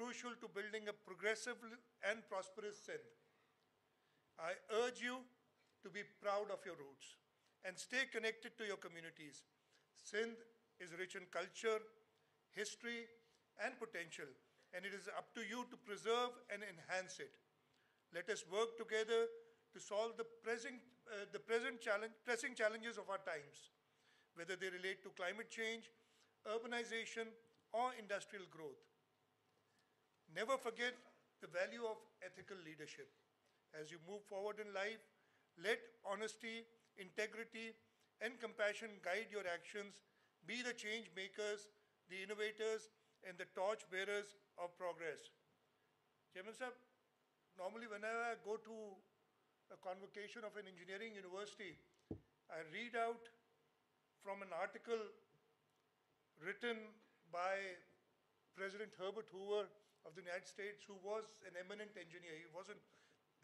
crucial to building a progressive and prosperous Sindh. I urge you to be proud of your roots and stay connected to your communities. Sindh is rich in culture, history, and potential, and it is up to you to preserve and enhance it. Let us work together to solve the pressing challenges of our times, whether they relate to climate change, urbanization, or industrial growth. Never forget the value of ethical leadership. As you move forward in life, let honesty, integrity, and compassion guide your actions. Be the change makers, the innovators, and the torch bearers of progress. Chairman Sahib, normally whenever I go to a convocation of an engineering university, I read out from an article written by President Herbert Hoover of the United States, who was an eminent engineer. He wasn't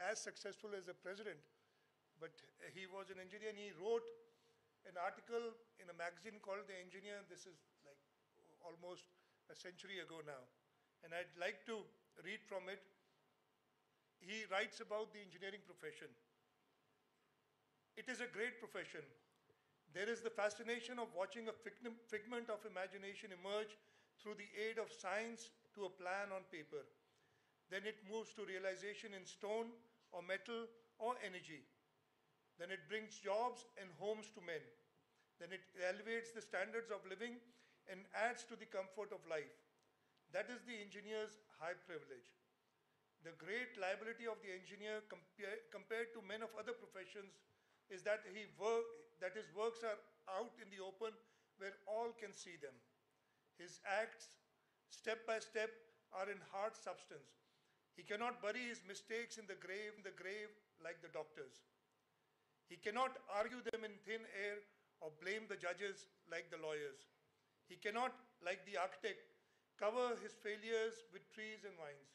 as successful as a president, but he was an engineer, and he wrote an article in a magazine called The Engineer. This is like almost a century ago now, and I'd like to read from it. He writes about the engineering profession. It is a great profession. There is the fascination of watching a figment of imagination emerge through the aid of science to a plan on paper. Then it moves to realization in stone or metal or energy. Then it brings jobs and homes to men. Then it elevates the standards of living and adds to the comfort of life. That is the engineer's high privilege. The great liability of the engineer compared to men of other professions is that his works are out in the open where all can see them. His acts, step by step, are in hard substance. He cannot bury his mistakes in the grave like the doctors. He cannot argue them in thin air or blame the judges like the lawyers. He cannot, like the architect, cover his failures with trees and vines.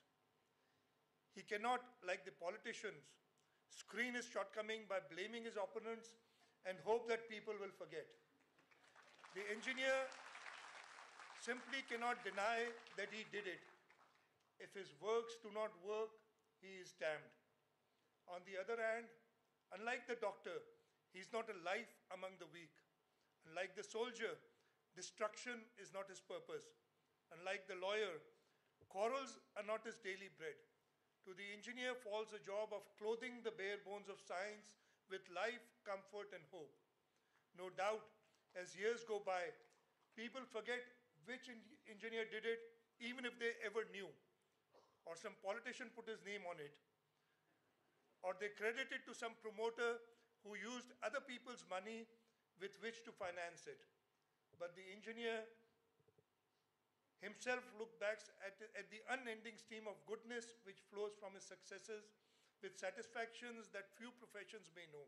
He cannot, like the politicians, screen his shortcoming by blaming his opponents and hope that people will forget. The engineer simply cannot deny that he did it. If his works do not work, he is damned. On the other hand, unlike the doctor, he is not a life among the weak. Unlike the soldier, destruction is not his purpose. Unlike the lawyer, quarrels are not his daily bread. To the engineer falls the job of clothing the bare bones of science with life, comfort, and hope. No doubt, as years go by, people forget which engineer did it, even if they ever knew, or some politician put his name on it, or they credit it to some promoter who used other people's money with which to finance it. But the engineer himself looked back at the unending stream of goodness which flows from his successes with satisfactions that few professions may know.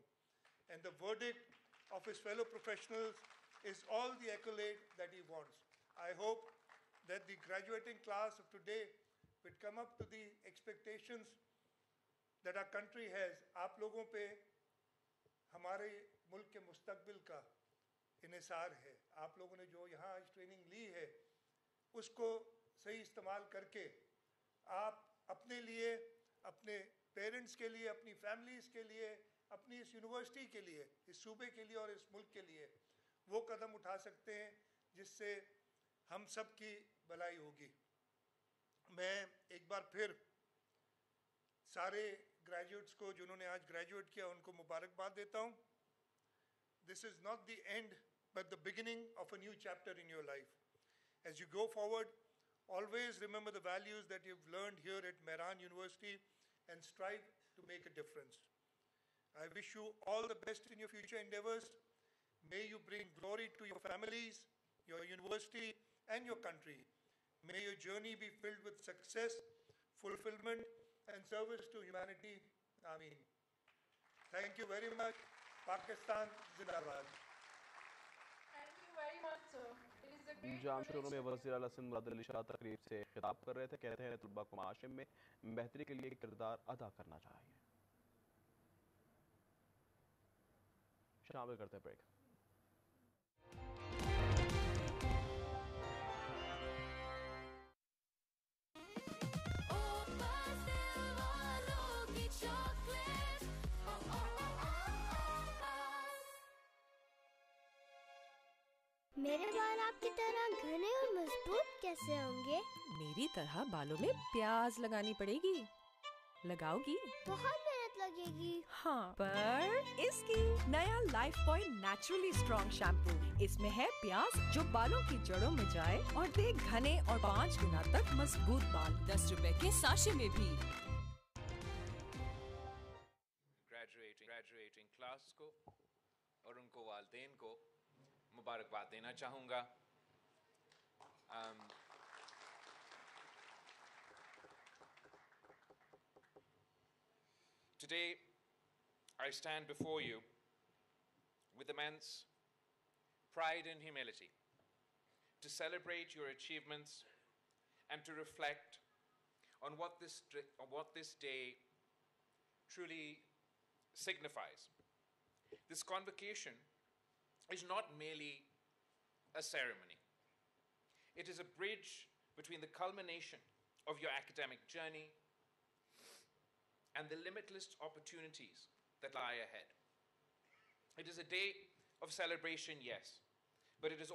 And the verdict of his fellow professionals is all the accolade that he wants. I hope that the graduating class of today will come up to the expectations that our country has. आप लोगों पे हमारे मुल्क के मुस्तकबिल का इन्हिसार है. आप लोगों ने जो यहाँ आज ट्रेनिंग ली है, उसको सही इस्तेमाल करके आप अपने लिए, अपने पेरेंट्स के लिए, अपनी फैमिलीज़ के लिए, अपनी इस यूनिवर्सिटी के लिए, इस सूबे के लिए और इस मुल्क के लिए वो कदम उठा सकते हैं जिससे हम सब की भलाई होगी. मैं एक बार फिर सारे ग्रेजुएट्स को जिन्होंने आज ग्रेजुएट किया उनको मुबारकबाद देता हूँ. This is not the end but the beginning of a new chapter in your life. As you go forward, always remember the values that you've learned here at Mehran University and strive to make a difference. I wish you all the best in your future endeavors. May you bring glory to your families, your university, and your country. May your journey be filled with success, fulfillment, and service to humanity. Ameen. Thank you very much. Pakistan Zindabad. Thank you very much, sir. It is a great जामशोरों में वज़ीर आला सिंध मुराद अली शाह तकरीब से खिताब कर रहे थे. कहते हैं तलबा को माशरे में बेहतरी के लिए किरदार अदा करना चाहिए. शामिल करते हैं ब्रेक. मेरे बाल आपकी तरह घने और मजबूत कैसे होंगे? मेरी तरह बालों में प्याज लगानी पड़ेगी। लगाओगी? बहुत मेहनत लगेगी। हाँ, पर इसकी नया life point naturally strong shampoo. इसमें है प्याज जो बालों की जड़ों में जाए और दे घने और 5 गुना तक मजबूत बाल। 10 रुपए के साशे में भी। ग्रेजुएटिंग क्लास को और उनको वालिदैन को मुबारकबाद देना चाहूँगा। Today, I stand before you with immense pride and humility to celebrate your achievements and to reflect on what this day truly signifies. This convocation is not merely a ceremony. It is a bridge between the culmination of your academic journey and the limitless opportunities that lie ahead. It is a day of celebration, yes, but it is